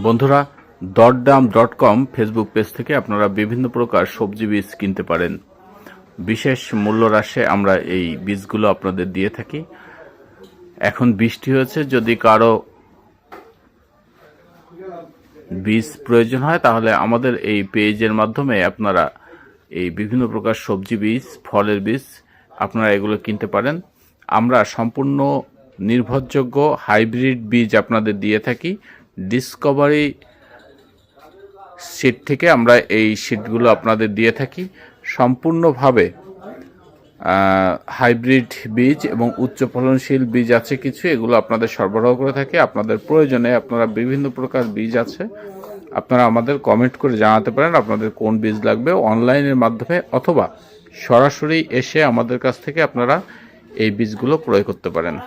বন্ধুরা, দরদাম.com Facebook page থেকে আপনারা বিভিন্ন প্রকার সবজি বীজ কিনতে পারেন। বিশেষ মূল্য হ্রাসে আমরা এই বীজগুলো আপনাদের দিয়ে থাকি। এখন বৃষ্টি হয়েছে, যদি কারো বীজ প্রয়োজন হয় তাহলে আমাদের এই পেজের মাধ্যমে আপনারা এই বিভিন্ন প্রকার সবজি বীজ, ফলের বীজ আপনারা এগুলো কিনতে পারেন। আমরা সম্পূর্ণ নির্ভরযোগ্য হাইব্রিড বীজ আপনাদের দিয়ে থাকি। ডিসকভারি সিড থেকে আমরা এই সিডগুলো আপনাদের দিয়ে থাকি। সম্পূর্ণভাবে হাইব্রিড বীজ এবং উচ্চ ফলনশীল বীজ আছে কিছু, এগুলো আপনাদের সরবরাহ করে থাকি। আপনাদের প্রয়োজনে আপনারা বিভিন্ন প্রকার বীজ আছে, আপনারা আমাদের কমেন্ট করে জানাতে পারেন আপনাদের কোন বীজ লাগবে। অনলাইনের মাধ্যমে অথবা সরাসরি এসে আমাদের কাছ থেকে আপনারা এই বীজগুলো ক্রয় করতে পারেন।